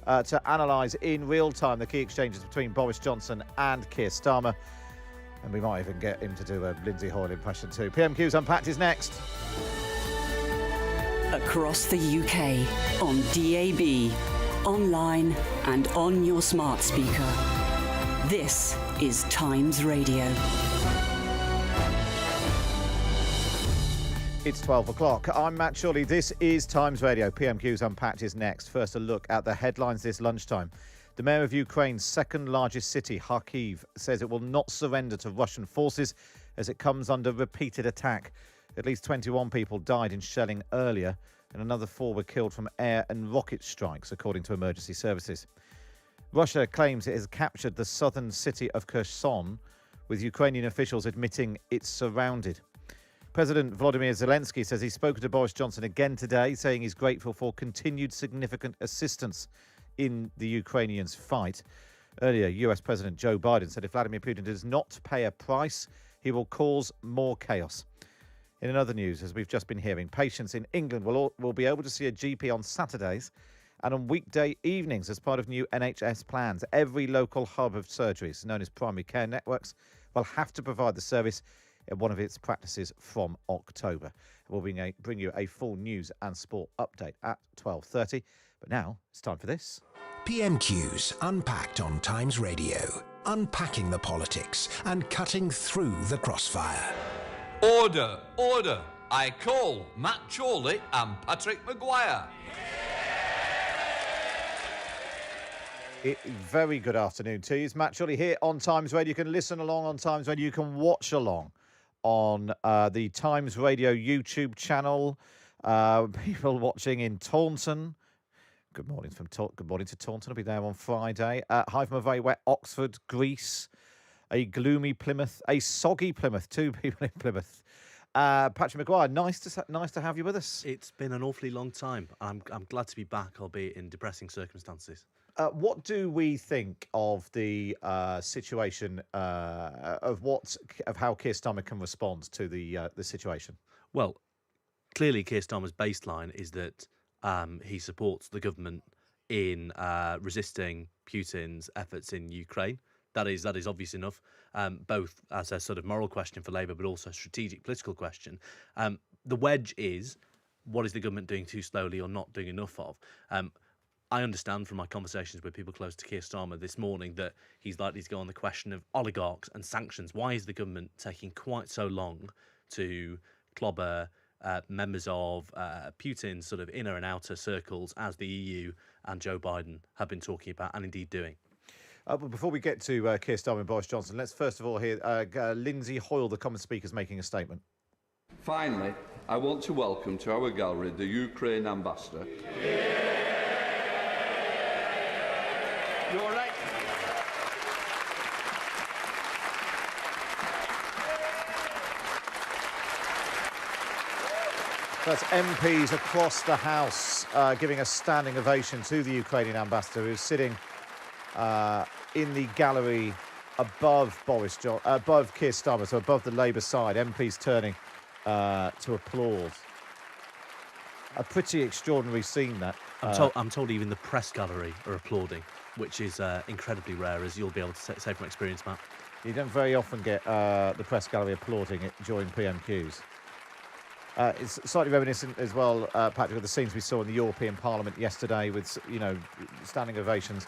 to analyse in real time the key exchanges between Boris Johnson and Keir Starmer. And we might even get him to do a Lindsay Hoyle impression too. PMQs Unpacked is next. Across the UK, on DAB, online and on your smart speaker. This is Times Radio. It's 12 o'clock. I'm Matt Chorley. This is Times Radio. PMQs Unpacked is next. First, a look at the headlines this lunchtime. The mayor of Ukraine's second largest city, Kharkiv, says it will not surrender to Russian forces as it comes under repeated attack. At least 21 people died in shelling earlier, and another 4 were killed from air and rocket strikes, according to emergency services. Russia claims it has captured the southern city of Kherson, with Ukrainian officials admitting it's surrounded. President Volodymyr Zelensky says he's spoken to Boris Johnson again today, saying he's grateful for continued significant assistance in the Ukrainians' fight. Earlier, US President Joe Biden said if Vladimir Putin does not pay a price, he will cause more chaos. In other news, as we've just been hearing, patients in England will be able to see a GP on Saturdays and on weekday evenings as part of new NHS plans. Every local hub of surgeries, known as primary care networks, will have to provide the service in one of its practices from October. We'll bring you a full news and sport update at 12:30. But now it's time for this. PMQs Unpacked on Times Radio. Unpacking the politics and cutting through the crossfire. Order, order. I call Matt Chorley and Patrick Maguire. Very good afternoon to you. It's Matt Chorley here on Times Radio. You can listen along on Times Radio. You can watch along on the Times Radio YouTube channel. People watching in Taunton. Good morning to Taunton. I'll be there on Friday. Hi from a very wet Oxford, Greece. A gloomy Plymouth, a soggy Plymouth. 2 people in Plymouth. Patrick Maguire, nice to have you with us. It's been an awfully long time. I'm glad to be back, albeit in depressing circumstances. What do we think of the situation of how Keir Starmer can respond to the situation? Well, clearly Keir Starmer's baseline is that he supports the government in resisting Putin's efforts in Ukraine. That is obvious enough, both as a sort of moral question for Labour, but also a strategic political question. The wedge is, what is the government doing too slowly or not doing enough of? I understand from my conversations with people close to Keir Starmer this morning that he's likely to go on the question of oligarchs and sanctions. Why is the government taking quite so long to clobber members of Putin's sort of inner and outer circles, as the EU and Joe Biden have been talking about and indeed doing? But before we get to Keir Starmer and Boris Johnson, let's first of all hear Lindsay Hoyle, the Commons Speaker, making a statement. Finally, I want to welcome to our gallery the Ukraine ambassador. You all right? That's MPs across the House giving a standing ovation to the Ukrainian ambassador, who's sitting in the gallery above above Keir Starmer, so above the Labour side. MPs turning to applaud. A pretty extraordinary scene, that. I'm told even the press gallery are applauding, which is incredibly rare, as you'll be able to say from experience, Matt. You don't very often get the press gallery applauding it during PMQs. It's slightly reminiscent as well, Patrick, of the scenes we saw in the European Parliament yesterday with, standing ovations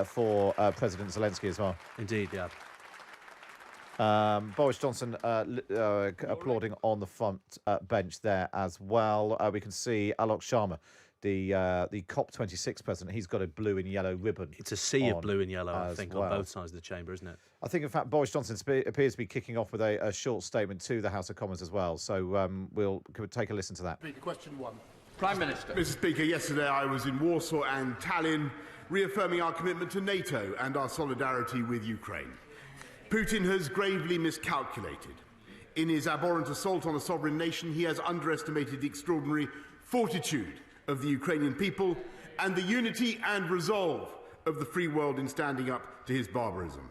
for President Zelensky as well. Indeed, yeah. Boris Johnson applauding on the front bench there as well. We can see Alok Sharma, the COP26 president. He's got a blue and yellow ribbon. It's a sea of blue and yellow, I think, well, on both sides of the chamber, isn't it? I think, in fact, Boris Johnson appears to be kicking off with a short statement to the House of Commons as well. So we'll take a listen to that. Speaker, question 1. Prime Minister. Mr. Speaker, yesterday I was in Warsaw and Tallinn, reaffirming our commitment to NATO and our solidarity with Ukraine. Putin has gravely miscalculated. In his abhorrent assault on a sovereign nation, he has underestimated the extraordinary fortitude of the Ukrainian people and the unity and resolve of the free world in standing up to his barbarism.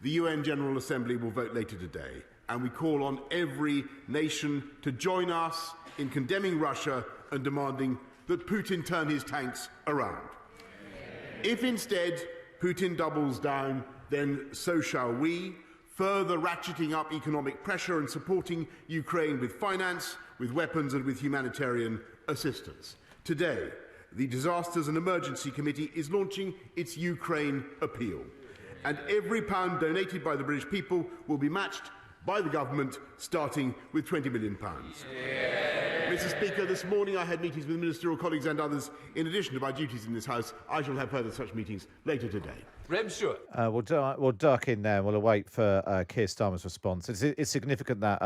The UN General Assembly will vote later today, and we call on every nation to join us in condemning Russia and demanding that Putin turn his tanks around. If instead Putin doubles down, then so shall we, further ratcheting up economic pressure and supporting Ukraine with finance, with weapons and with humanitarian assistance. Today, the Disasters and Emergency Committee is launching its Ukraine appeal, and every pound donated by the British people will be matched by the government, starting with £20 million. Mr. Speaker, this morning I had meetings with ministerial colleagues and others. In addition to my duties in this House, I shall have further such meetings later today. Graham Stewart. We'll duck in there and we'll await for Keir Starmer's response. It's significant that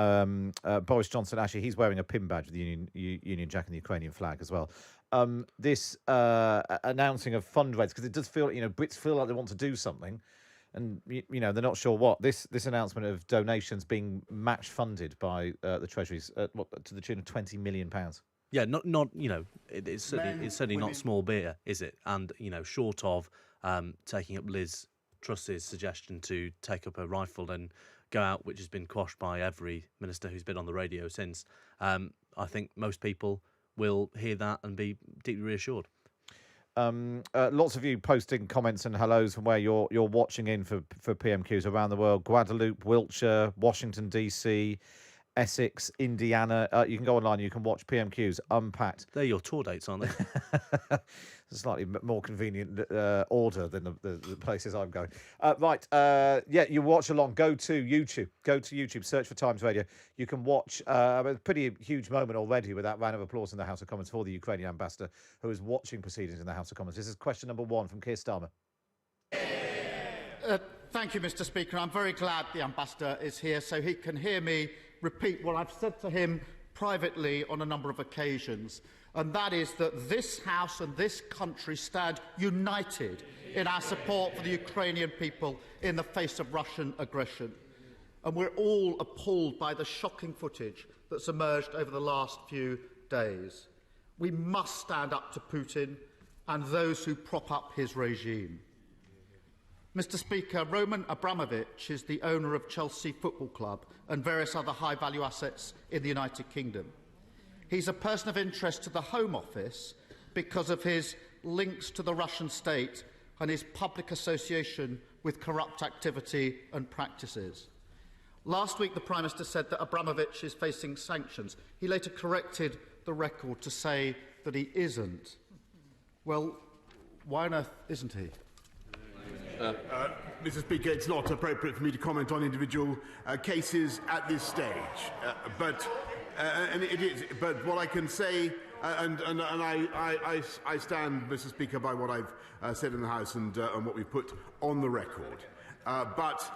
Boris Johnson, actually, he's wearing a pin badge with the Union Jack and the Ukrainian flag as well. This announcing of fundraisers, because it does feel, Brits feel like they want to do something, and they're not sure what. This announcement of donations being match funded by the Treasury's to the tune of £20 million. Yeah, not it's certainly not small beer, is it? And short of taking up Liz Truss's suggestion to take up a rifle and go out, which has been quashed by every minister who's been on the radio since, I think most people will hear that and be deeply reassured. Lots of you posting comments and hellos from where you're watching in for PMQs around the world. Guadeloupe, Wiltshire, Washington, D.C., Essex, Indiana. You can go online. You can watch PMQs Unpacked. They're your tour dates, aren't they? It's a slightly more convenient order than the places I'm going. You watch along. Go to YouTube. Search for Times Radio. You can watch a pretty huge moment already with that round of applause in the House of Commons for the Ukrainian ambassador who is watching proceedings in the House of Commons. This is question number 1 from Keir Starmer. Thank you, Mr. Speaker. I'm very glad the ambassador is here so he can hear me repeat what I've said to him privately on a number of occasions, and that is that this House and this country stand united in our support for the Ukrainian people in the face of Russian aggression. And we're all appalled by the shocking footage that's emerged over the last few days. We must stand up to Putin and those who prop up his regime. Mr. Speaker, Roman Abramovich is the owner of Chelsea Football Club and various other high-value assets in the United Kingdom. He's a person of interest to the Home Office because of his links to the Russian state and his public association with corrupt activity and practices. Last week, the Prime Minister said that Abramovich is facing sanctions. He later corrected the record to say that he isn't. Well, why on earth isn't he? Mr. Speaker, it's not appropriate for me to comment on individual cases at this stage, but what I can say, and I stand, Mr. Speaker, by what I've said in the House and what we've put on the record. But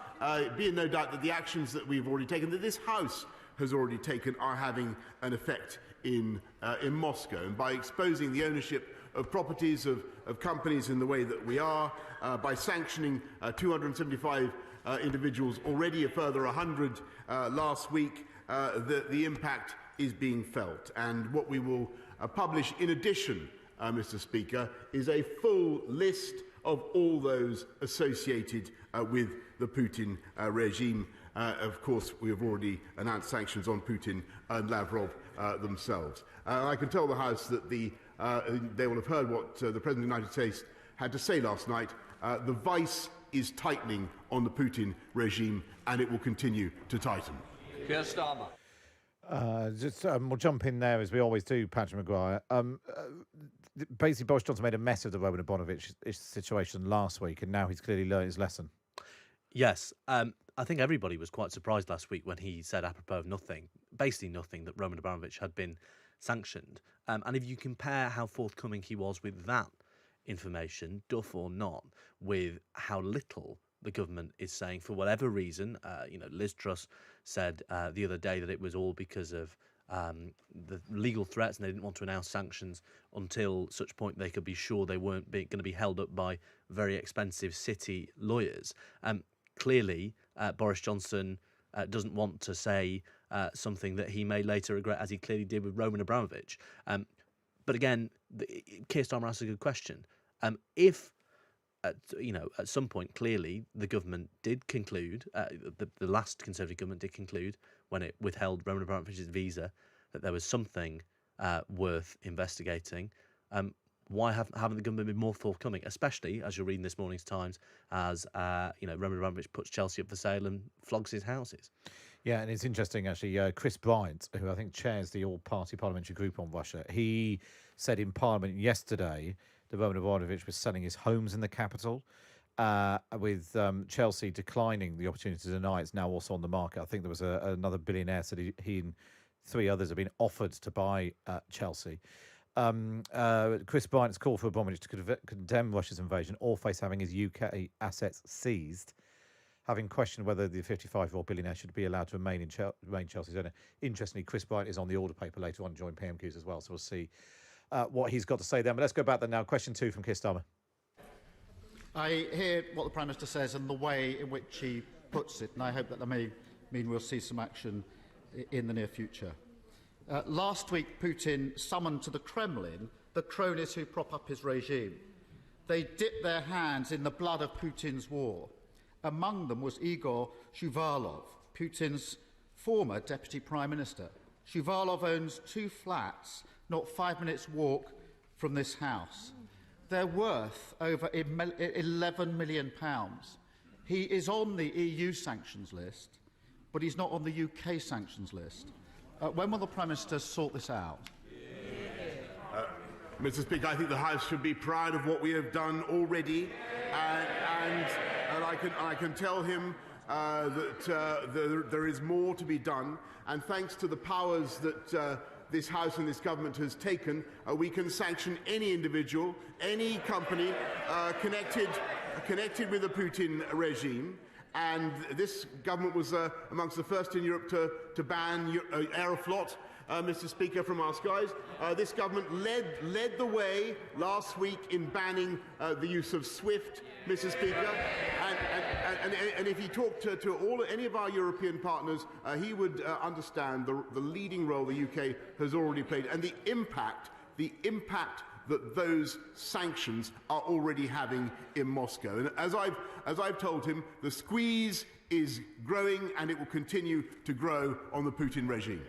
be in no doubt that the actions that we've already taken, that this House has already taken, are having an effect in Moscow, and by exposing the ownership of properties of companies in the way that we are, by sanctioning 275 individuals, already a further 100 last week, the impact is being felt. And what we will publish in addition, Mr. Speaker, is a full list of all those associated with the Putin regime. Of course, we have already announced sanctions on Putin and Lavrov themselves. I can tell the House that they will have heard what the President of the United States had to say last night. The vice is tightening on the Putin regime, and it will continue to tighten. Keir Starmer. We'll jump in there as we always do, Patrick Maguire. Basically, Boris Johnson made a mess of the Roman Abramovich situation last week, and now he's clearly learned his lesson. Yes. I think everybody was quite surprised last week when he said, apropos of nothing, basically nothing, that Roman Abramovich had been sanctioned. And if you compare how forthcoming he was with that information, duff or not, with how little the government is saying for whatever reason, Liz Truss said the other day that it was all because of the legal threats and they didn't want to announce sanctions until such point they could be sure they weren't going to be held up by very expensive city lawyers. Clearly, Boris Johnson doesn't want to say something that he may later regret, as he clearly did with Roman Abramovich. But again, Keir Starmer asked a good question. If at some point, clearly, the government did conclude, the last Conservative government did conclude, when it withheld Roman Abramovich's visa, that there was something worth investigating, Why haven't the government been more forthcoming, especially as you're reading this morning's Times, as Roman Abramovich puts Chelsea up for sale and flogs his houses? Yeah, and it's interesting, actually. Chris Bryant, who I think chairs the all-party parliamentary group on Russia, he said in Parliament yesterday that Roman Abramovich was selling his homes in the capital, with Chelsea declining the opportunity to deny it's now also on the market. I think there was another billionaire said he and 3 others have been offered to buy Chelsea. Chris Bryant's call for Abramovich to condemn Russia's invasion or face having his UK assets seized, having questioned whether the 55-year-old billionaire should be allowed to remain Chelsea's owner. Interestingly, Chris Bryant is on the order paper later on to join PMQs as well, so we'll see what he's got to say then. But let's go back there now. Question 2 from Keir Starmer. I hear what the Prime Minister says and the way in which he puts it, and I hope that may mean we'll see some action in the near future. Last week, Putin summoned to the Kremlin the cronies who prop up his regime. They dipped their hands in the blood of Putin's war. Among them was Igor Shuvalov, Putin's former Deputy Prime Minister. Shuvalov owns 2 flats, not 5 minutes' walk from this house. They're worth over £11 million. He is on the EU sanctions list, but he's not on the UK sanctions list. When will the Prime Minister sort this out? Mr. Speaker, I think the House should be proud of what we have done already, and I can tell him that there is more to be done, and thanks to the powers that this House and this government has taken, we can sanction any individual, any company connected with the Putin regime. And this government was amongst the first in Europe to ban Aeroflot, Mr. Speaker, from our skies. This government led the way last week in banning the use of SWIFT, Mr. Speaker. And if he talked to any of our European partners, he would understand the leading role the UK has already played and the impact that those sanctions are already having in Moscow. And as I've told him, the squeeze is growing and it will continue to grow on the Putin regime.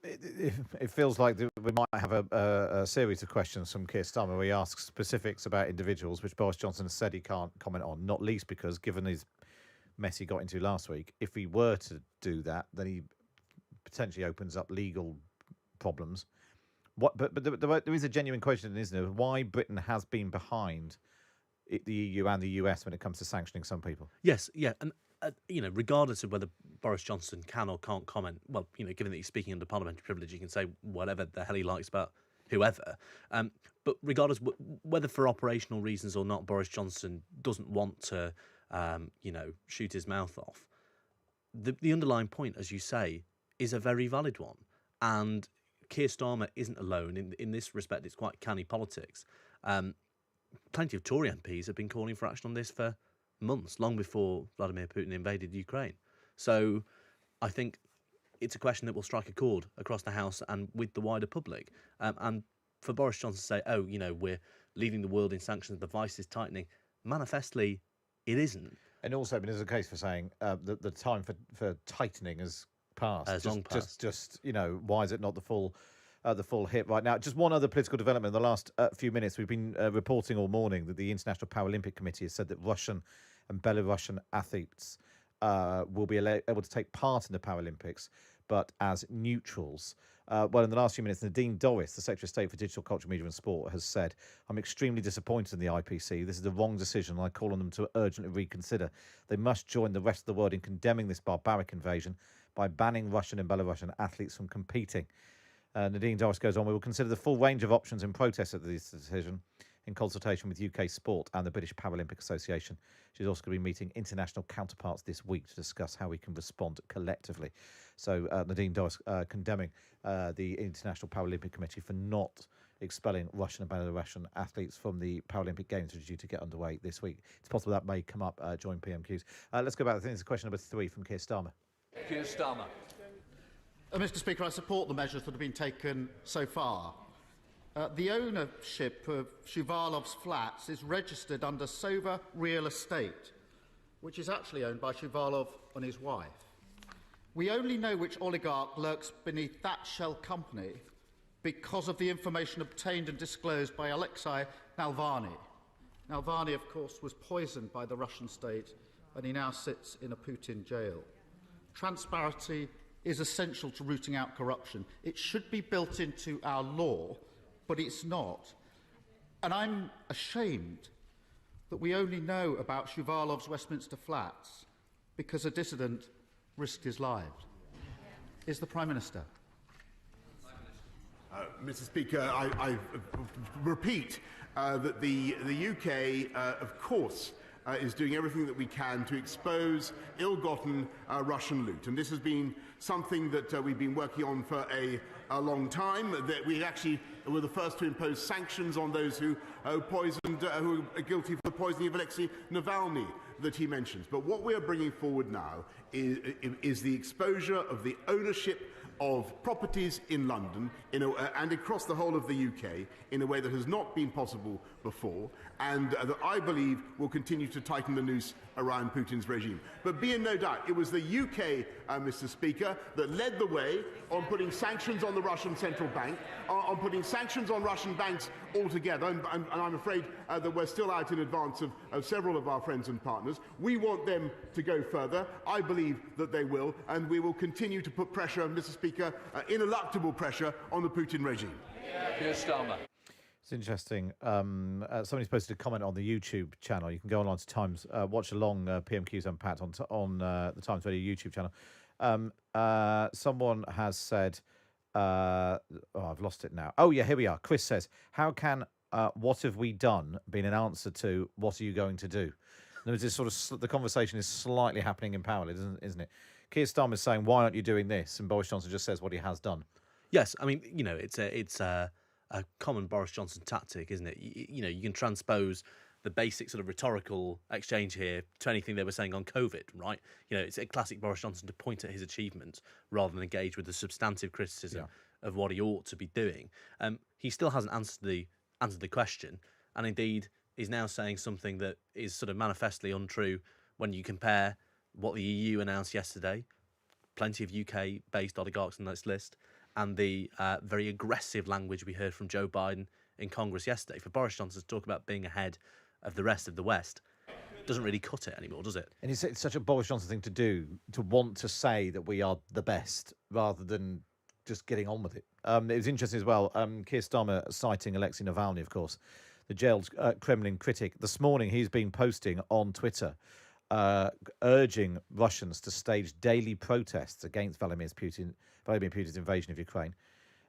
It feels like we might have a series of questions from Keir Starmer where he asks specifics about individuals, which Boris Johnson has said he can't comment on, not least because, given his mess he got into last week, if he were to do that, then he potentially opens up legal problems. But there is a genuine question, isn't there? Why Britain has been behind the EU and the US when it comes to sanctioning some people? Yes, yeah, and regardless of whether Boris Johnson can or can't comment, well, given that he's speaking under parliamentary privilege, he can say whatever the hell he likes about whoever. But regardless whether for operational reasons or not, Boris Johnson doesn't want to, shoot his mouth off. The underlying point, as you say, is a very valid one, and Keir Starmer isn't alone. In this respect, it's quite canny politics. Plenty of Tory MPs have been calling for action on this for months, long before Vladimir Putin invaded Ukraine. So I think it's a question that will strike a chord across the House and with the wider public. And for Boris Johnson to say, we're leading the world in sanctions, the vice is tightening, manifestly it isn't. And also, there's a case for saying that the time for tightening has passed. Long past. Why is it not the full hit right now? Just one other political development in the last few minutes. We've been reporting all morning that the International Paralympic Committee has said that Russian and Belarusian athletes will be able to take part in the Paralympics, but as neutrals. In the last few minutes, Nadine Dorries, the Secretary of State for Digital, Culture, Media and Sport, has said, "I'm extremely disappointed in the IPC. This is the wrong decision, and I call on them to urgently reconsider. They must join the rest of the world in condemning this barbaric invasion by banning Russian and Belarusian athletes from competing." Nadine Dorries goes on, "We will consider the full range of options in protest of this decision in consultation with UK Sport and the British Paralympic Association." She's also going to be meeting international counterparts this week to discuss how we can respond collectively. So Nadine Dorries condemning the International Paralympic Committee for not expelling Russian and Belarusian athletes from the Paralympic Games, which are due to get underway this week. It's possible that may come up during PMQs. Let's go back. I think it's question number 3 from Keir Starmer. Keir Starmer. Mr. Speaker, I support the measures that have been taken so far. The ownership of Shuvalov's flats is registered under Sova Real Estate, which is actually owned by Shuvalov and his wife. We only know which oligarch lurks beneath that shell company because of the information obtained and disclosed by Alexei Navalny. Navalny, of course, was poisoned by the Russian state, and he now sits in a Putin jail. Transparency is essential to rooting out corruption. It should be built into our law, but it's not. And I'm ashamed that we only know about Shuvalov's Westminster flats because a dissident risked his life. Is the Prime Minister? Mr. Speaker, I repeat that the UK, of course, is doing everything that we can to expose ill-gotten Russian loot. And this has been something that we've been working on for a long time. That we actually were the first to impose sanctions on those who who are guilty for the poisoning of Alexei Navalny that he mentions. But what we are bringing forward now is the exposure of the ownership of properties in London and across the whole of the UK in a way that has not been possible before, and that I believe will continue to tighten the noose around Putin's regime. But be in no doubt, it was the UK, Mr. Speaker, that led the way on putting sanctions on the Russian central bank, on putting sanctions on Russian banks altogether, and I'm afraid that we're still out in advance of several of our friends and partners. We want them to go further. I believe that they will, and we will continue to put pressure, Mr. Speaker, ineluctable pressure on the Putin regime. Keir Starmer. It's interesting. Somebody's posted a comment on the YouTube channel. You can go online to Times, watch along PMQs Unpacked on the Times Radio YouTube channel. Someone has said, I've lost it now. Oh, yeah, here we are. Chris says, how can what have we done been an answer to what are you going to do? There's this sort of, the conversation is slightly happening in parallel, isn't it? Keir Starmer is saying, why aren't you doing this? And Boris Johnson just says what he has done. Yes, I mean, you know, it's a common Boris Johnson tactic, isn't it? You can transpose the basic sort of rhetorical exchange here to anything they were saying on COVID, right? You know, it's a classic Boris Johnson to point at his achievements rather than engage with the substantive criticism of what he ought to be doing. He still hasn't answered the question, and indeed is now saying something that is sort of manifestly untrue when you compare what the EU announced yesterday, plenty of UK-based oligarchs on this list, and the very aggressive language we heard from Joe Biden in Congress yesterday. For Boris Johnson to talk about being ahead of the rest of the West doesn't really cut it anymore, does it? And it's such a Boris Johnson thing to do, to want to say that we are the best rather than just getting on with it. It was interesting as well, Keir Starmer citing Alexei Navalny, of course, the jailed Kremlin critic. This morning he's been posting on Twitter urging Russians to stage daily protests against Vladimir Putin's invasion of Ukraine.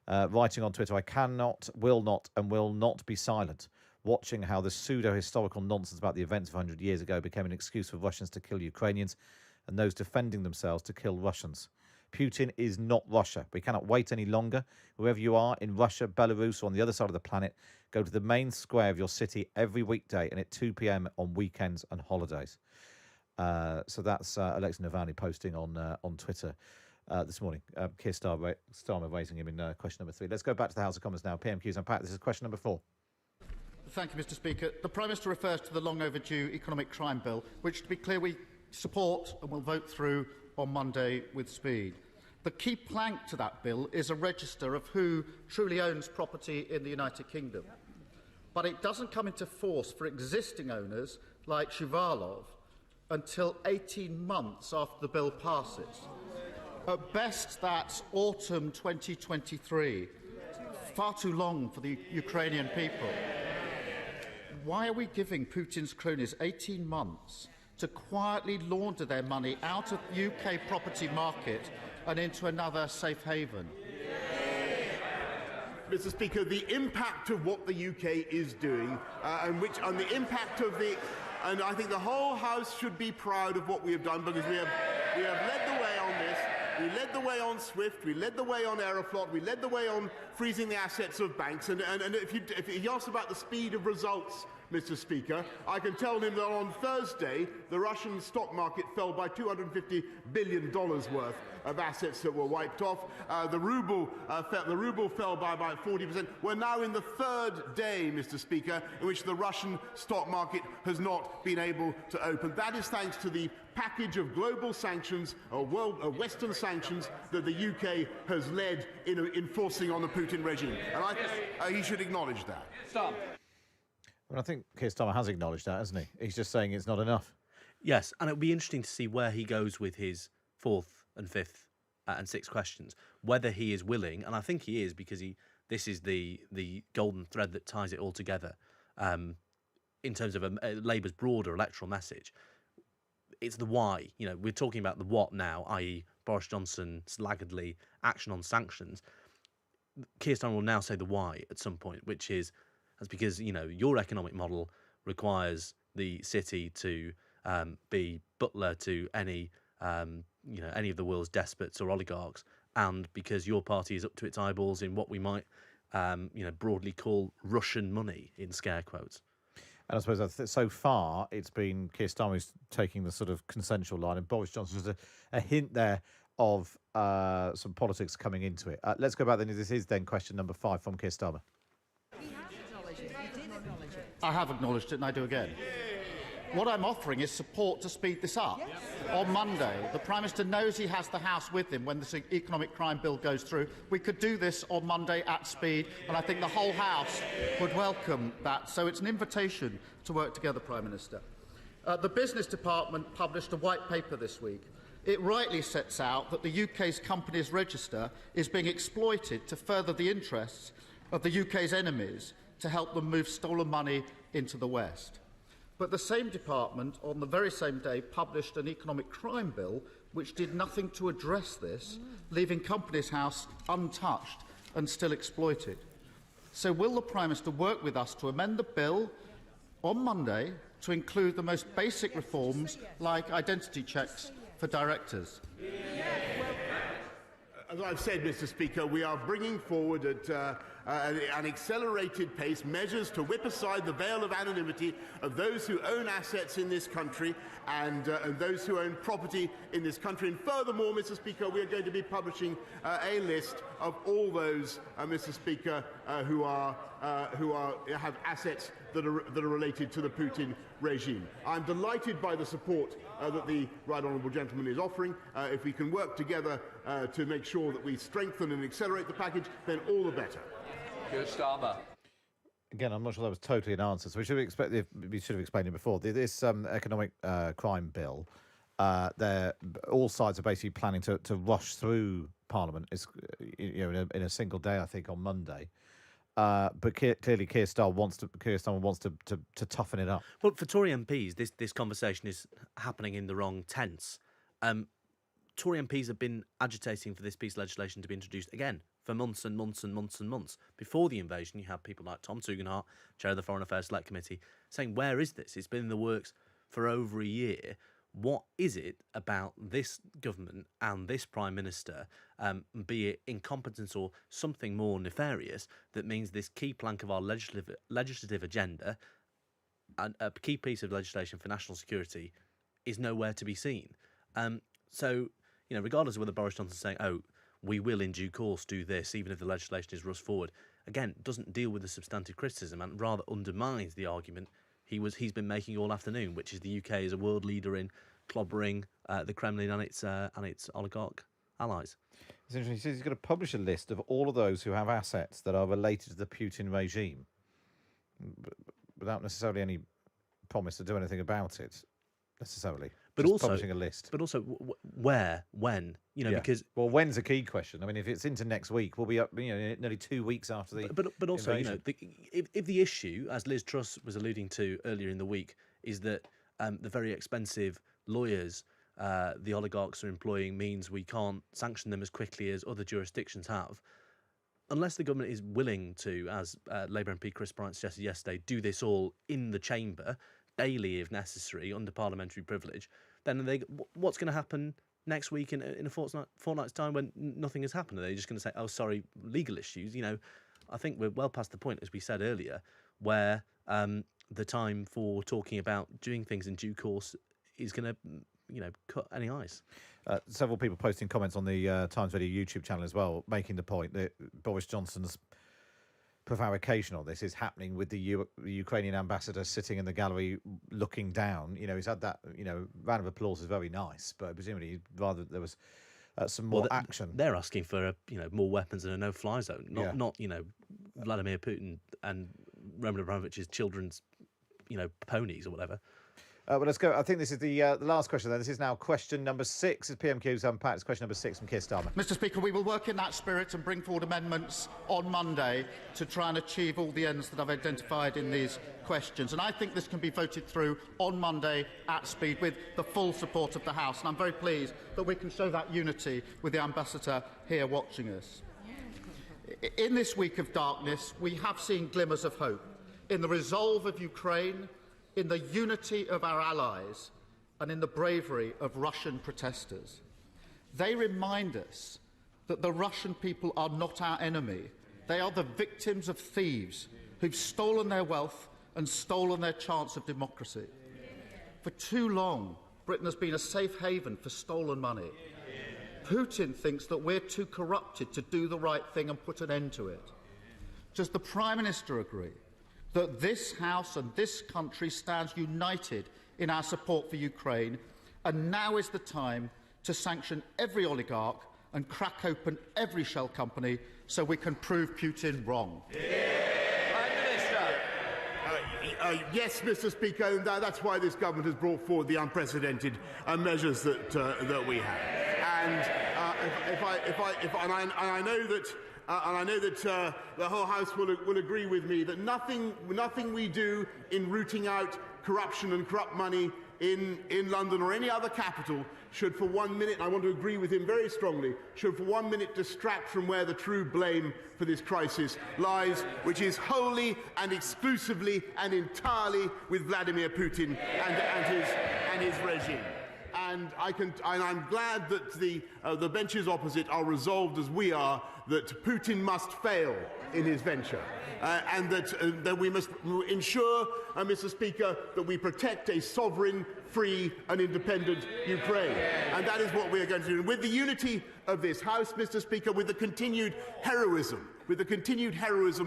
Writing on Twitter, I cannot, will not, and will not be silent, watching how the pseudo-historical nonsense about the events of 100 years ago became an excuse for Russians to kill Ukrainians and those defending themselves to kill Russians. Putin is not Russia. We cannot wait any longer. Wherever you are, in Russia, Belarus, or on the other side of the planet, go to the main square of your city every weekday and at 2 p.m. on weekends and holidays. So that's Alexei Navalny posting on Twitter this morning. Keir Starmer raising him in question number 3. Let's go back to the House of Commons now. PMQs Unpacked. This is question number 4. Thank you, Mr. Speaker. The Prime Minister refers to the long overdue economic crime bill, which, to be clear, we support and will vote through on Monday with speed. The key plank to that bill is a register of who truly owns property in the United Kingdom. But it doesn't come into force for existing owners like Shuvalov until 18 months after the bill passes. At best, that's autumn 2023. Far too long for the Ukrainian people. Why are we giving Putin's cronies 18 months to quietly launder their money out of the UK property market and into another safe haven? Mr. Speaker, the impact of what the UK is doing, and the impact of the, and I think the whole House should be proud of what we have done, because we have led the way on this. We led the way on SWIFT, we led the way on Aeroflot, we led the way on freezing the assets of banks, and if you ask about the speed of results, Mr. Speaker. I can tell him that on Thursday, the Russian stock market fell by $250 billion worth of assets that were wiped off. The ruble fell by about 40%. We're now in the third day, Mr. Speaker, in which the Russian stock market has not been able to open. That is thanks to the package of global sanctions, or Western sanctions, that the UK has led in enforcing on the Putin regime. And he should acknowledge that. Stop. Well, I think Keir Starmer has acknowledged that, hasn't he? He's just saying it's not enough. Yes, and it'll be interesting to see where he goes with his fourth and fifth and sixth questions. Whether he is willing, and I think he is, because this is the golden thread that ties it all together. In terms of Labour's broader electoral message, it's the why. You know, we're talking about the what now, i.e. Boris Johnson's laggardly action on sanctions. Keir Starmer will now say the why at some point, which is that's because, you know, your economic model requires the city to be butler to any of the world's despots or oligarchs, and because your party is up to its eyeballs in what we might, broadly call Russian money, in scare quotes. And I suppose so far it's been Keir Starmer who's taking the sort of consensual line, and Boris Johnson was a hint there of some politics coming into it. Let's go back then. This is then question number 5 from Keir Starmer. I have acknowledged it, and I do again. What I'm offering is support to speed this up. On Monday, the Prime Minister knows he has the House with him when this economic crime bill goes through. We could do this on Monday at speed, and I think the whole House would welcome that. So it's an invitation to work together, Prime Minister. The Business Department published a white paper this week. It rightly sets out that the UK's companies register is being exploited to further the interests of the UK's enemies to help them move stolen money into the West. But the same department, on the very same day, published an economic crime bill which did nothing to address this, leaving Companies House untouched and still exploited. So will the Prime Minister work with us to amend the bill on Monday to include the most basic reforms like identity checks for directors? As I've said, Mr. Speaker, we are bringing forward at an accelerated pace measures to whip aside the veil of anonymity of those who own assets in this country and those who own property in this country. And furthermore, Mr. Speaker, we are going to be publishing a list of all those, Mr. Speaker, who have assets that are related to the Putin regime. I'm delighted by the support that the Right Honourable Gentleman is offering. If we can work together to make sure that we strengthen and accelerate the package, then all the better. Keir Starmer. Again, I'm not sure that was totally an answer, so we should have explained it before. This economic crime bill, all sides are basically planning to rush through Parliament. In a single day, I think, on Monday. But clearly, Keir Starmer wants to toughen it up. Well, for Tory MPs, this conversation is happening in the wrong tense. Tory MPs have been agitating for this piece of legislation to be introduced again for months and months and months and months. Before the invasion, you had people like Tom Tugendhat, chair of the Foreign Affairs Select Committee, saying, where is this? It's been in the works for over a year. What is it about this government and this Prime Minister, be it incompetence or something more nefarious, that means this key plank of our legislative agenda, and a key piece of legislation for national security, is nowhere to be seen? So, regardless of whether Boris Johnson's saying, we will in due course do this, even if the legislation is rushed forward, again, doesn't deal with the substantive criticism and rather undermines the argument he's been making all afternoon, which is the UK is a world leader in clobbering the Kremlin and its oligarch allies. It's interesting. He says he's going to publish a list of all of those who have assets that are related to the Putin regime, without necessarily any promise to do anything about it, necessarily. But just also publishing a list. But also, where, when? Because when's a key question. I mean, if it's into next week, we'll be up, nearly 2 weeks after the. But also, invasion. If the issue, as Liz Truss was alluding to earlier in the week, is that the very expensive lawyers the oligarchs are employing means we can't sanction them as quickly as other jurisdictions have, unless the government is willing to, as Labour MP Chris Bryant suggested yesterday, do this all in the chamber, daily if necessary, under parliamentary privilege, then what's going to happen next week in a fortnight's time when nothing has happened? Are they just going to say, oh, sorry, legal issues? I think we're well past the point, as we said earlier, where the time for talking about doing things in due course is going to, cut any ice. Several people posting comments on the Times Radio YouTube channel as well, making the point that Boris Johnson's prevarication on this is happening with the Ukrainian ambassador sitting in the gallery looking down. He's had that, round of applause is very nice, but presumably he'd rather there was some more action. They're asking for more weapons and a no-fly zone, not Vladimir Putin and Roman Abramovich's children's ponies or whatever. Well, let's go. I think this is the last question then. This is now question number 6. It's PMQs Unpacked. It's question number 6 from Keir Starmer. Mr. Speaker, we will work in that spirit and bring forward amendments on Monday to try and achieve all the ends that I've identified in these questions. And I think this can be voted through on Monday at speed with the full support of the House. And I'm very pleased that we can show that unity with the Ambassador here watching us. In this week of darkness, we have seen glimmers of hope in the resolve of Ukraine, in the unity of our allies, and in the bravery of Russian protesters. They remind us that the Russian people are not our enemy. They are the victims of thieves who've stolen their wealth and stolen their chance of democracy. For too long, Britain has been a safe haven for stolen money. Putin thinks that we're too corrupted to do the right thing and put an end to it. Does the Prime Minister agree that this House and this country stands united in our support for Ukraine, and now is the time to sanction every oligarch and crack open every shell company so we can prove Putin wrong? Yes, Mr. Speaker, and that's why this government has brought forward the unprecedented measures that we have. And I know that the whole House will agree with me that nothing we do in rooting out corruption and corrupt money in London or any other capital should for 1 minute, and I want to agree with him very strongly, should for 1 minute distract from where the true blame for this crisis lies, which is wholly and exclusively and entirely with Vladimir Putin and his regime. And I'm glad that the benches opposite are resolved as we are that Putin must fail in his venture, and that we must ensure, Mr. Speaker, that we protect a sovereign, free and independent Ukraine. And that is what we are going to do. And with the unity of this House, Mr. Speaker, with the continued heroism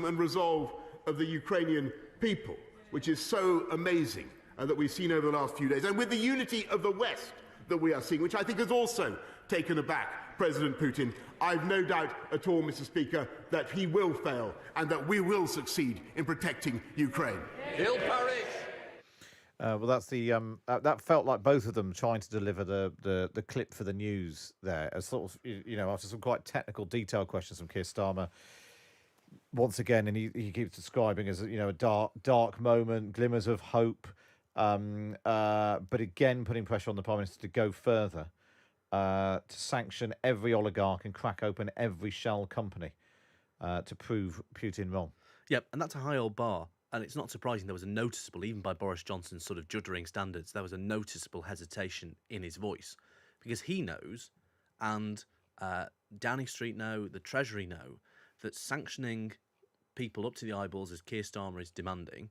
and resolve of the Ukrainian people, which is so amazing, that we've seen over the last few days, and with the unity of the West that we are seeing, which I think has also taken aback President Putin, I've no doubt at all, Mr. Speaker, that he will fail and that we will succeed in protecting Ukraine. He'll perish. Well, that's the that felt like both of them trying to deliver the clip for the news there, as sort of after some quite technical, detailed questions from Keir Starmer. Once again, and he keeps describing as a dark moment, glimmers of hope. But again, putting pressure on the Prime Minister to go further, to sanction every oligarch and crack open every shell company to prove Putin wrong. Yep, and that's a high old bar. And it's not surprising there was a noticeable, even by Boris Johnson's sort of juddering standards, there was a noticeable hesitation in his voice. Because he knows, and Downing Street know, the Treasury know, that sanctioning people up to the eyeballs, as Keir Starmer is demanding,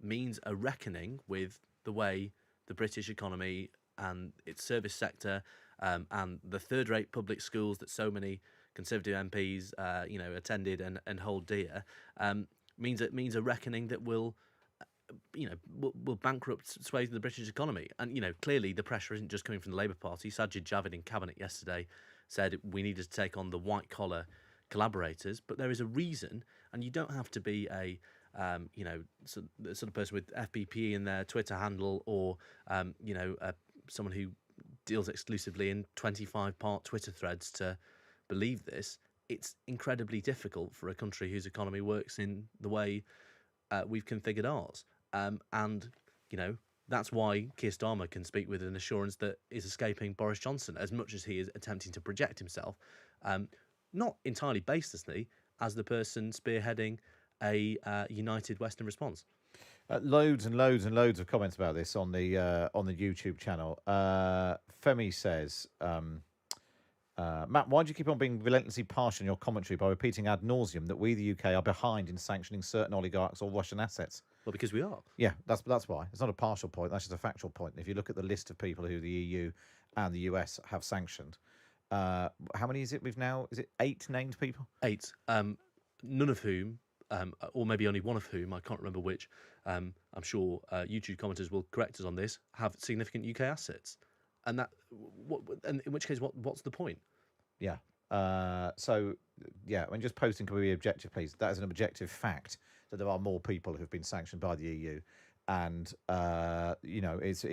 means a reckoning with the way the British economy and its service sector and the third-rate public schools that so many Conservative MPs, attended and hold dear, means a reckoning that will bankrupt swathes of the British economy. And clearly the pressure isn't just coming from the Labour Party. Sajid Javid in Cabinet yesterday said we needed to take on the white-collar collaborators, but there is a reason, and you don't have to be a the sort of person with FBPE in their Twitter handle, or someone who deals exclusively in 25-part Twitter threads to believe this. It's incredibly difficult for a country whose economy works in the way we've configured ours, and that's why Keir Starmer can speak with an assurance that is escaping Boris Johnson, as much as he is attempting to project himself, not entirely baselessly, as the person spearheading a united Western response. Loads and loads and loads of comments about this on the YouTube channel. Femi says, Matt, why do you keep on being relentlessly partial in your commentary by repeating ad nauseum that we, the UK, are behind in sanctioning certain oligarchs or Russian assets? Well, because we are. Yeah, that's why. It's not a partial point. That's just a factual point. If you look at the list of people who the EU and the US have sanctioned, how many is it? Is it 8 named people? 8. None of whom, or maybe only one of whom, I can't remember which. I'm sure YouTube commenters will correct us on this. Have significant UK assets, and and in which case, what's the point? Yeah. Just posting can be objective, please. That is an objective fact that there are more people who've been sanctioned by the EU, and it's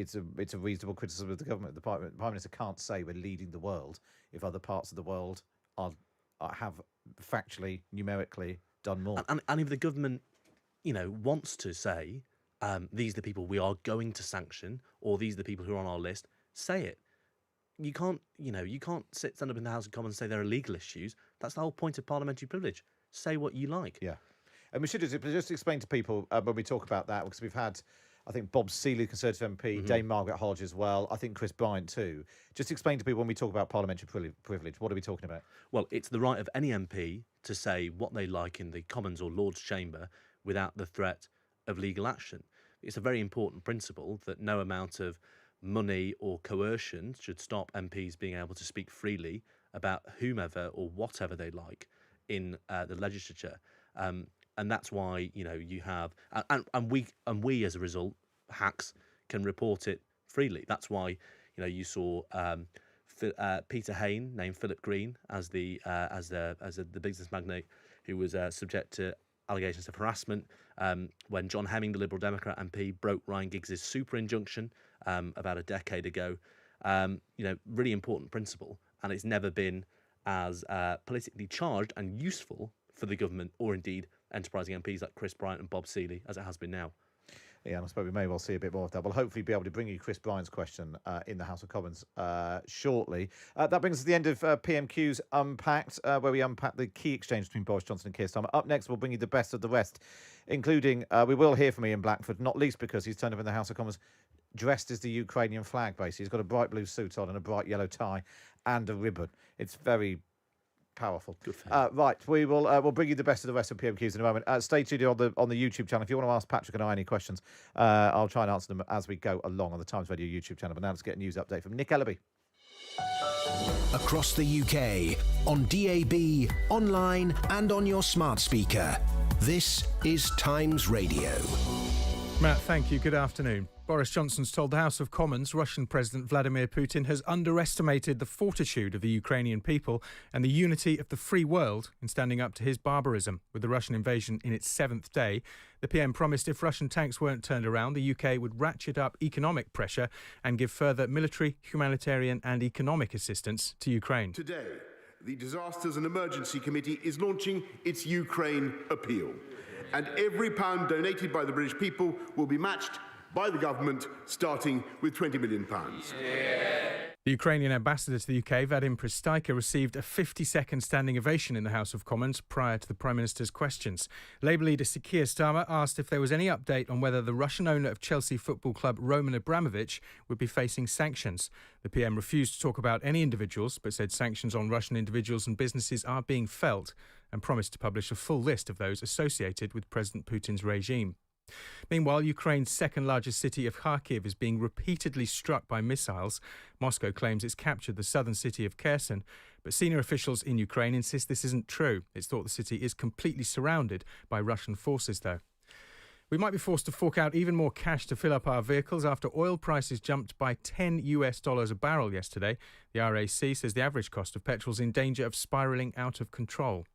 a reasonable criticism of the government. The Prime Minister can't say we're leading the world if other parts of the world have factually, numerically done more. And if the government, wants to say these are the people we are going to sanction, or these are the people who are on our list, say it. You can't stand up in the House of Commons and say there are legal issues. That's the whole point of parliamentary privilege. Say what you like. Yeah. And we should just explain to people when we talk about that, because we've had, I think, Bob Seeley, Conservative MP, Dame Margaret Hodge as well, I think Chris Bryant too. Just explain to people when we talk about parliamentary privilege, what are we talking about? Well, it's the right of any MP to say what they like in the Commons or Lords Chamber without the threat of legal action. It's a very important principle that no amount of money or coercion should stop MPs being able to speak freely about whomever or whatever they like in the legislature. And that's why you have and we as a result, hacks, can report it freely. That's why you saw Peter Hain named Philip Green as the business magnate who was subject to allegations of harassment when John Hemming, the Liberal Democrat MP, broke Ryan Giggs's super injunction about a decade ago. Really important principle, and it's never been as politically charged and useful for the government, or indeed enterprising MPs like Chris Bryant and Bob Seeley, as it has been now. Yeah, and I suppose we may well see a bit more of that. We'll hopefully be able to bring you Chris Bryant's question in the House of Commons shortly. That brings us to the end of PMQs Unpacked, where we unpack the key exchange between Boris Johnson and Keir Starmer. Up next, we'll bring you the best of the rest, including we will hear from Ian Blackford, not least because he's turned up in the House of Commons dressed as the Ukrainian flag, basically. He's got a bright blue suit on and a bright yellow tie and a ribbon. It's very powerful. Good for him. Right, we'll bring you the best of the rest of PMQs in a moment. Stay tuned on the YouTube channel. If you want to ask Patrick and I any questions, I'll try and answer them as we go along on the Times Radio YouTube channel. But now let's get a news update from Nick Ellaby. Across the UK, on DAB, online and on your smart speaker. This is Times Radio. Matt, thank you. Good afternoon. Boris Johnson's told the House of Commons Russian President Vladimir Putin has underestimated the fortitude of the Ukrainian people and the unity of the free world in standing up to his barbarism. With the Russian invasion in its 7th day, the PM promised if Russian tanks weren't turned around, the UK would ratchet up economic pressure and give further military, humanitarian and economic assistance to Ukraine. Today, the Disasters and Emergency Committee is launching its Ukraine appeal. And every pound donated by the British people will be matched by the government, starting with £20 million. The Ukrainian ambassador to the UK, Vadim Pristaika, received a 50-second standing ovation in the House of Commons prior to the Prime Minister's questions. Labour leader Keir Starmer asked if there was any update on whether the Russian owner of Chelsea football club Roman Abramovich would be facing sanctions. The PM refused to talk about any individuals, but said sanctions on Russian individuals and businesses are being felt, and promised to publish a full list of those associated with President Putin's regime. Meanwhile, Ukraine's second-largest city of Kharkiv is being repeatedly struck by missiles. Moscow claims it's captured the southern city of Kherson, but senior officials in Ukraine insist this isn't true. It's thought the city is completely surrounded by Russian forces, though. We might be forced to fork out even more cash to fill up our vehicles after oil prices jumped by $10 a barrel yesterday. The RAC says the average cost of petrol is in danger of spiralling out of control.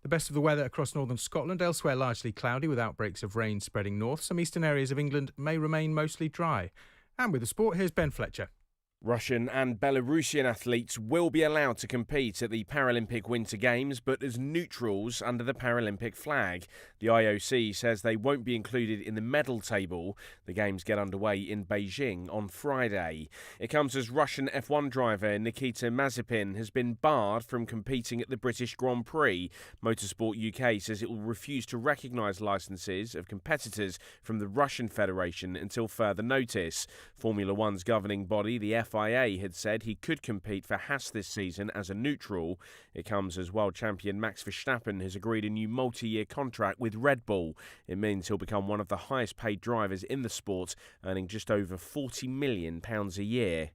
The best of the weather across northern Scotland, elsewhere largely cloudy with outbreaks of rain spreading north. Some eastern areas of England may remain mostly dry. And with the sport, here's Ben Fletcher. Russian and Belarusian athletes will be allowed to compete at the Paralympic Winter Games, but as neutrals under the Paralympic flag. The IOC says they won't be included in the medal table. The Games get underway in Beijing on Friday. It comes as Russian F1 driver Nikita Mazepin has been barred from competing at the British Grand Prix. Motorsport UK says it will refuse to recognise licences of competitors from the Russian Federation until further notice. Formula One's governing body, the FIA, FIA had said he could compete for Haas this season as a neutral. It comes as world champion Max Verstappen has agreed a new multi-year contract with Red Bull. It means he'll become one of the highest paid drivers in the sport, earning just over £40 million a year.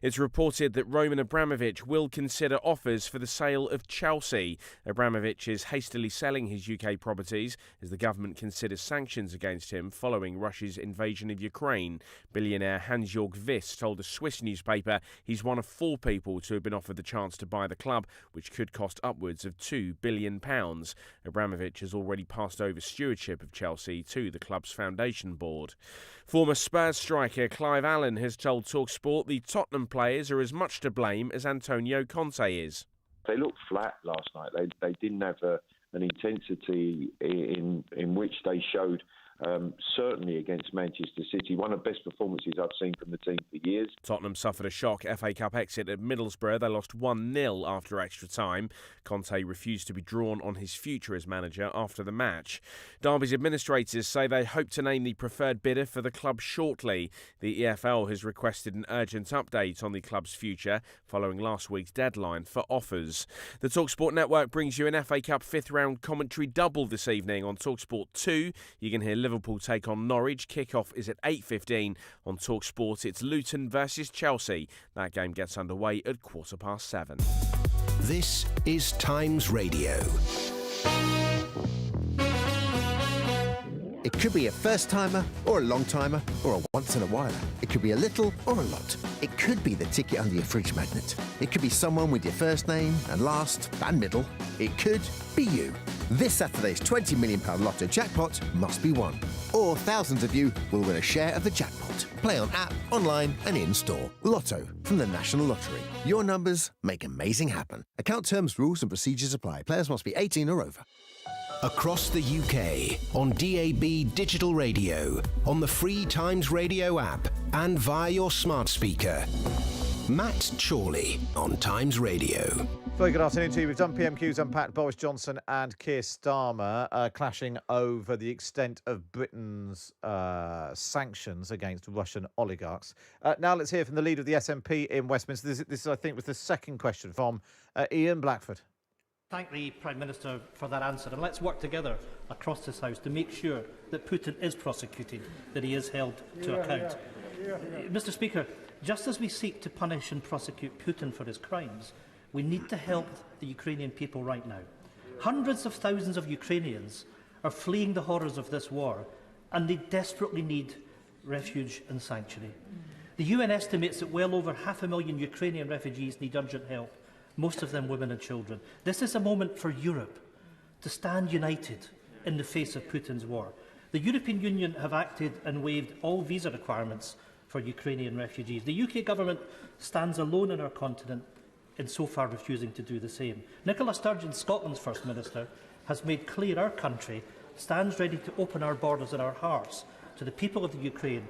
It's reported that Roman Abramovich will consider offers for the sale of Chelsea. Abramovich is hastily selling his UK properties as the government considers sanctions against him following Russia's invasion of Ukraine. Billionaire Hans-Jörg Wyss told a Swiss newspaper he's one of 4 people to have been offered the chance to buy the club, which could cost upwards of £2 billion. Abramovich has already passed over stewardship of Chelsea to the club's foundation board. Former Spurs striker Clive Allen has told TalkSport the Tottenham players are as much to blame as Antonio Conte is. They looked flat last night. They didn't have an intensity in which they showed, certainly against Manchester City. One of the best performances I've seen from the team for years. Tottenham suffered a shock FA Cup exit at Middlesbrough. They lost 1-0 after extra time. Conte refused to be drawn on his future as manager after the match. Derby's administrators say they hope to name the preferred bidder for the club shortly. The EFL has requested an urgent update on the club's future following last week's deadline for offers. The TalkSport network brings you an FA Cup 5th round commentary double this evening on TalkSport 2. You can hear Liverpool take on Norwich. Kick-off is at 8:15 on TalkSport. It's Luton versus Chelsea. That game gets underway at 7:15. This is Times Radio. It could be a first-timer or a long-timer or a once-in-a-whiler. It could be a little or a lot. It could be the ticket under your fridge magnet. It could be someone with your first name and last and middle. It could be you. This Saturday's £20 million Lotto jackpot must be won. Or thousands of you will win a share of the jackpot. Play on app, online and in-store. Lotto from the National Lottery. Your numbers make amazing happen. Account terms, rules and procedures apply. Players must be 18 or over. Across the UK, on DAB digital radio, on the free Times Radio app, and via your smart speaker. Matt Chorley on Times Radio. Very good afternoon to you. We've done PMQs Unpacked. Boris Johnson and Keir Starmer clashing over the extent of Britain's sanctions against Russian oligarchs. Now let's hear from the leader of the SNP in Westminster. This I think, was the second question from Ian Blackford. Thank the Prime Minister for that answer, and let's work together across this House to make sure that Putin is prosecuted, that he is held to account. Mr Speaker, just as we seek to punish and prosecute Putin for his crimes, we need to help the Ukrainian people right now. Hundreds of thousands of Ukrainians are fleeing the horrors of this war, and they desperately need refuge and sanctuary. The UN estimates that well over 500,000 Ukrainian refugees need urgent help, most of them women and children. This is a moment for Europe to stand united in the face of Putin's war. The European Union have acted and waived all visa requirements for Ukrainian refugees. The UK government stands alone in our continent in so far refusing to do the same. Nicola Sturgeon, Scotland's First Minister, has made clear our country stands ready to open our borders and our hearts to the people of the Ukraine,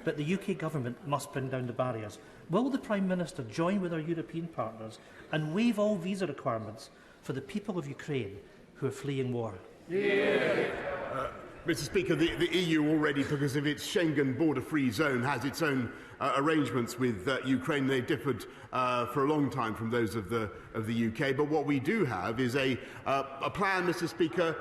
but the UK government must bring down the barriers. Will the Prime Minister join with our European partners and waive all visa requirements for the people of Ukraine who are fleeing war? Mr Speaker, the EU already, because of its Schengen border-free zone, has its own arrangements with Ukraine. They've differed for a long time from those of the UK. But what we do have is a plan, Mr Speaker,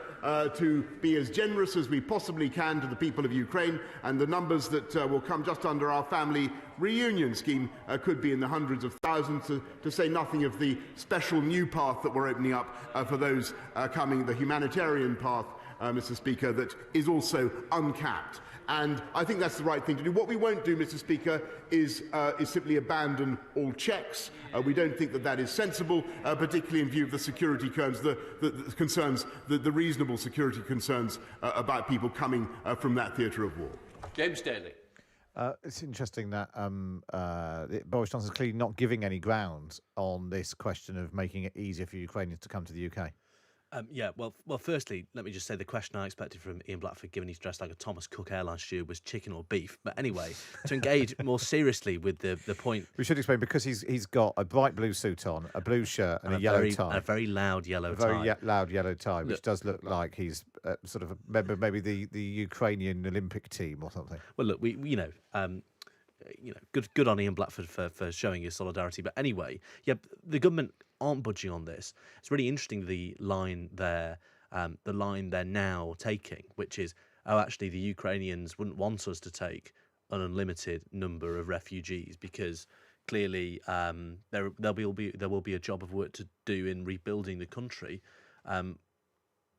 to be as generous as we possibly can to the people of Ukraine, and the numbers that will come just under our family reunion scheme could be in the hundreds of thousands, to say nothing of the special new path that we're opening up for those coming, the humanitarian path, Mr Speaker, that is also uncapped. And I think that's the right thing to do. What we won't do, Mr Speaker, is simply abandon all checks. We don't think that that is sensible, particularly in view of the security concerns, the reasonable security concerns about people coming from that theatre of war. James Daly. It's interesting that Boris Johnson's clearly not giving any ground on this question of making it easier for Ukrainians to come to the UK. Well, firstly, let me just say the question I expected from Ian Blackford, given he's dressed like a Thomas Cook airline steward, was chicken or beef. But anyway, to engage more seriously with the point... We should explain, because he's got a bright blue suit on, a blue shirt and a yellow tie. And a very loud yellow tie. A very loud yellow tie, which does look like he's sort of a member of maybe the Ukrainian Olympic team or something. Well, look, good on Ian Blackford for showing his solidarity. But anyway, yeah, the government aren't budging on this. It's really interesting the line they're now taking, which is, actually the Ukrainians wouldn't want us to take an unlimited number of refugees because clearly there will be a job of work to do in rebuilding the country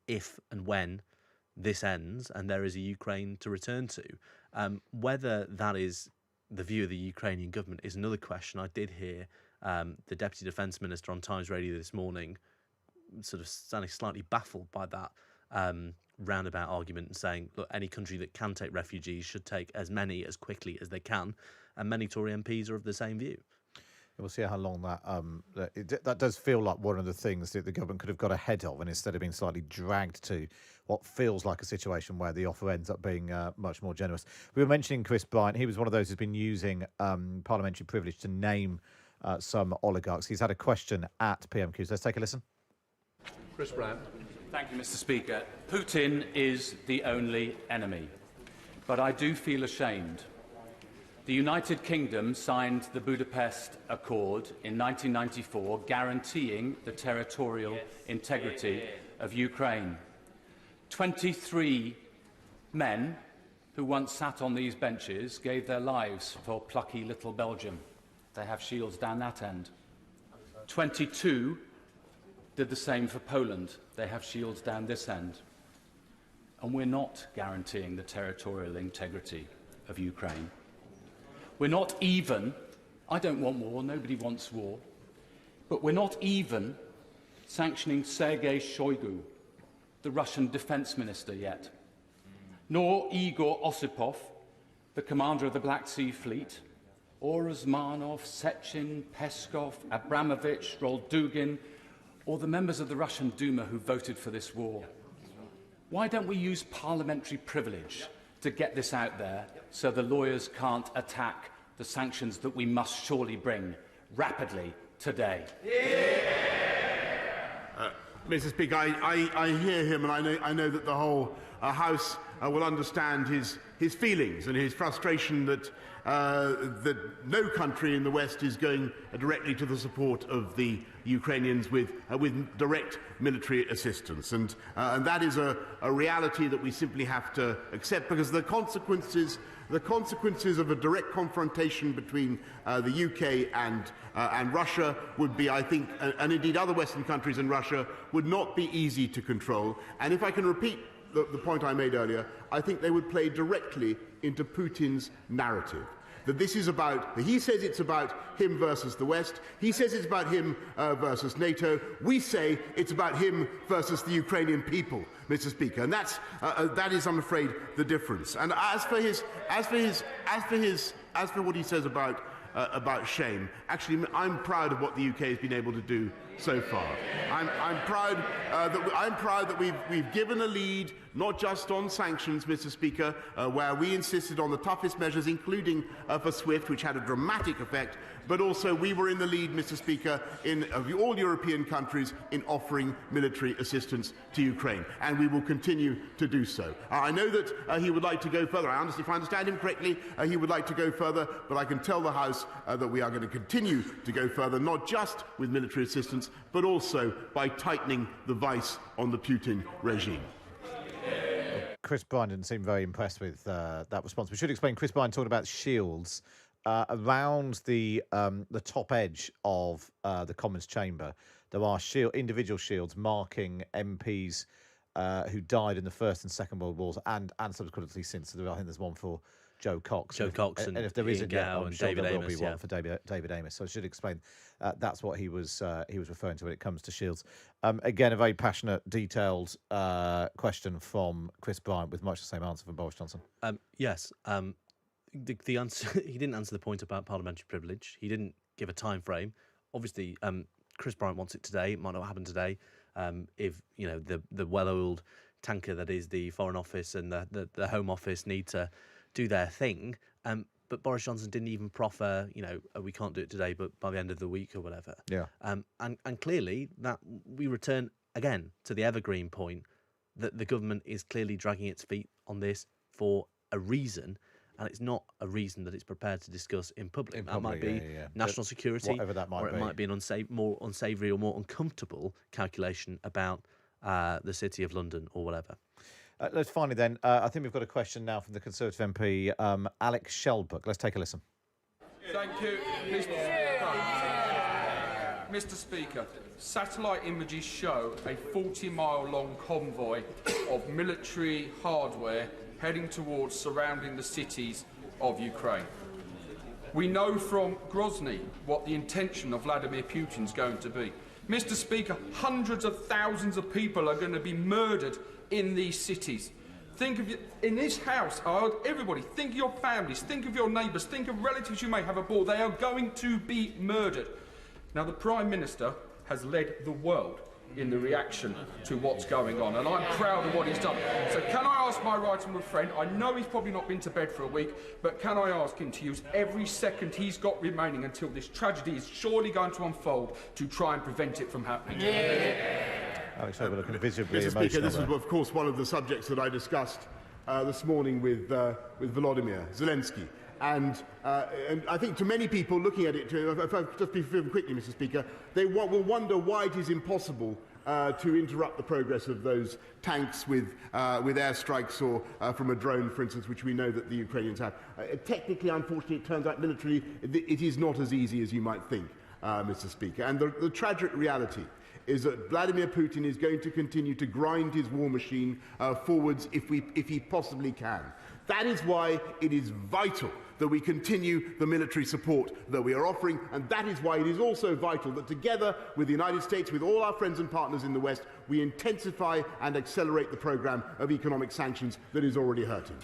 if and when this ends and there is a Ukraine to return to. Whether that is the view of the Ukrainian government is another question. I did hear the Deputy Defence Minister on Times Radio this morning sort of sounding slightly baffled by that roundabout argument and saying, look, any country that can take refugees should take as many as quickly as they can. And many Tory MPs are of the same view. We'll see how long that does feel like one of the things that the government could have got ahead of, and instead of being slightly dragged to what feels like a situation where the offer ends up being much more generous. We were mentioning Chris Bryant. He was one of those who's been using parliamentary privilege to name some oligarchs. He's had a question at PMQs. Let's take a listen. Chris Bryant. Thank you, Mr. Speaker. Putin is the only enemy, but I do feel ashamed. The United Kingdom signed the Budapest Accord in 1994, guaranteeing the territorial integrity of Ukraine. 23 men who once sat on these benches gave their lives for plucky little Belgium. They have shields down that end. 22 did the same for Poland. They have shields down this end. And we're not guaranteeing the territorial integrity of Ukraine. We're not even, I don't want war, nobody wants war, but we're not even sanctioning Sergei Shoigu, the Russian defense minister, yet, nor Igor Osipov, the commander of the Black Sea Fleet, or Uzmanov, Sechin, Peskov, Abramovich, Roldugin, or the members of the Russian Duma who voted for this war. Why don't we use parliamentary privilege to get this out there so the lawyers can't attack the sanctions that we must surely bring rapidly today? Mr. Speaker, I hear him, and I know that the whole House will understand his feelings and his frustration that no country in the West is going directly to the support of the Ukrainians with direct military assistance, and that is a reality that we simply have to accept, because the consequences of a direct confrontation between the UK and Russia would be, I think, and indeed other Western countries and Russia, would not be easy to control. And if I can repeat the point I made earlier, I think they would play directly into Putin's narrative. That this is about, he says it's about him versus the West, he says it's about him versus NATO, we say it's about him versus the Ukrainian people, Mr. Speaker, and that is, I'm afraid, the difference. And as for what he says about shame, actually, I'm proud of what the UK has been able to do so far. I'm proud that we've given a lead, not just on sanctions, Mr. Speaker, where we insisted on the toughest measures, including for SWIFT, which had a dramatic effect, but also we were in the lead, Mr. Speaker, in all European countries in offering military assistance to Ukraine, and we will continue to do so. I know that he would like to go further. If I understand him correctly, he would like to go further, but I can tell the House that we are going to continue to go further, not just with military assistance, but also by tightening the vice on the Putin regime. Chris Bryant didn't seem very impressed with that response. We should explain, Chris Bryant talking about shields around the top edge of the Commons chamber. There are individual shields marking MPs who died in the First and Second World Wars and subsequently since. So I think there's one for Joe Cox. And if there is Ian a Gow and David there will Amos, be one for David Amos. So I should explain that's what he was referring to when it comes to shields. Again, a very passionate, detailed question from Chris Bryant with much the same answer from Boris Johnson. Yes. The answer, he didn't answer the point about parliamentary privilege. He didn't give a time frame. Obviously, Chris Bryant wants it today. It might not happen today. If the well-oiled tanker that is the Foreign Office and the Home Office need to do their thing. But Boris Johnson didn't even proffer, we can't do it today, but by the end of the week or whatever. Yeah. And clearly that we return again to the evergreen point that the government is clearly dragging its feet on this for a reason. and it's not a reason that it's prepared to discuss in public. That might be national security, whatever that might or it might be an more unsavoury or more uncomfortable calculation about the City of London or whatever. Let's finally then, I think we've got a question now from the Conservative MP, Alex Shelbrook. Let's take a listen. Thank you, Mr. Speaker. Satellite images show a 40-mile-long convoy of military hardware heading towards surrounding the cities of Ukraine. We know from Grozny what the intention of Vladimir Putin is going to be. Mr. Speaker, hundreds of thousands of people are going to be murdered in these cities. Think of in this house, everybody, think of your families, think of your neighbours, think of relatives you may have aboard. They are going to be murdered. Now, the Prime Minister has led the world in the reaction to what's going on, and I'm proud of what he's done. So can I ask my right honourable friend, I know he's probably not been to bed for a week, but can I ask him to use every second he's got remaining until this tragedy is surely going to unfold to try and prevent it from happening? Alex Shelbrook looking visibly Mr. emotional. Speaker, this was, of course, one of the subjects that I discussed this morning with Volodymyr Zelensky. And I think to many people looking at it, if I just be quickly, Mr. Speaker, they will wonder why it is impossible to interrupt the progress of those tanks with airstrikes or from a drone, for instance, which we know that the Ukrainians have. Technically, unfortunately, it turns out militarily it is not as easy as you might think, Mr. Speaker. And the tragic reality is that Vladimir Putin is going to continue to grind his war machine forwards if he possibly can. That is why it is vital that we continue the military support that we are offering, and that is why it is also vital that together with the United States, with all our friends and partners in the West, we intensify and accelerate the programme of economic sanctions that is already hurting.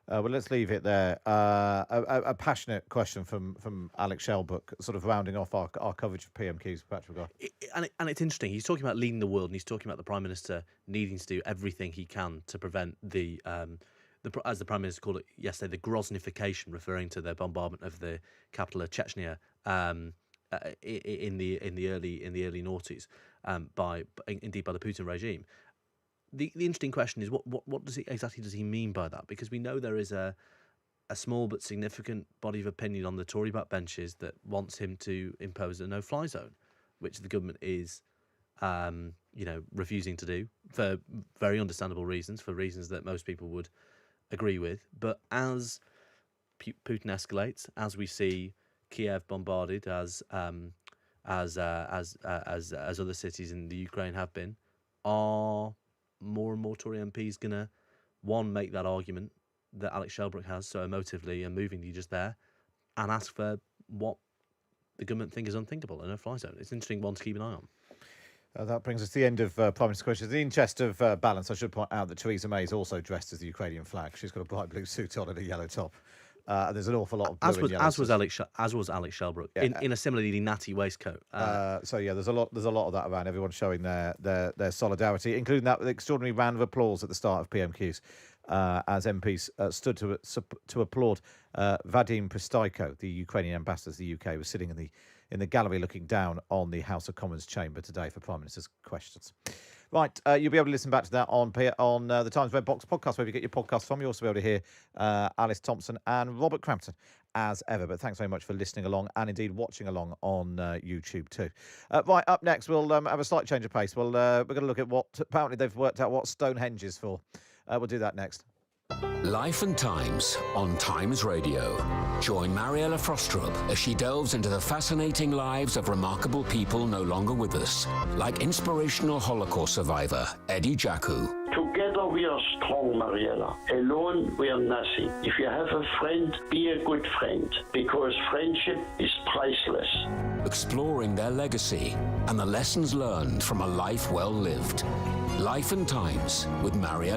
Well, let's leave it there. A passionate question from Alex Shelbrook, sort of rounding off our coverage of PMQs. Patrick Maguire. And it's interesting. He's talking about leading the world, and he's talking about the Prime Minister needing to do everything he can to prevent as the Prime Minister called it yesterday, the Groznification, referring to the bombardment of the capital of Chechnya in the early noughties by the Putin regime. The interesting question is what exactly does he mean by that? Because we know there is a small but significant body of opinion on the Tory backbenches that wants him to impose a no-fly zone, which the government is refusing to do for very understandable reasons, for reasons that most people would agree with. But as Putin escalates, as we see Kiev bombarded, as other cities in the Ukraine have been, are more and more Tory MPs going to, one, make that argument that Alex Shelbrook has so emotively and movingly just there, and ask for what the government think is unthinkable, a no-fly zone? It's an interesting one to keep an eye on. That brings us to the end of Prime Minister's questions. In the interest of balance, I should point out that Theresa May is also dressed as the Ukrainian flag. She's got a bright blue suit on and a yellow top. There's an awful lot of blue and yellow. As was Alex Shelbrook, in a similarly natty waistcoat. There's a lot of that around. Everyone's showing their solidarity, including that extraordinary round of applause at the start of PMQs as MPs stood to applaud Vadim Pristaiko, the Ukrainian ambassador to the UK, was sitting in the gallery looking down on the House of Commons chamber today for Prime Minister's questions. Right, you'll be able to listen back to that on the Times Red Box podcast, where you get your podcast from. You'll also be able to hear Alice Thompson and Robert Crampton as ever. But thanks very much for listening along and indeed watching along on YouTube too. Right, up next, we'll have a slight change of pace. We're going to look at what apparently they've worked out what Stonehenge is for. We'll do that next. Life and Times on Times Radio. Join Mariella Frostrup as she delves into the fascinating lives of remarkable people no longer with us, like inspirational Holocaust survivor Eddie Jaku. Together we are strong, Mariella. Alone we are nothing. If you have a friend, be a good friend, because friendship is priceless. Exploring their legacy and the lessons learned from a life well lived. Life and Times with Mariella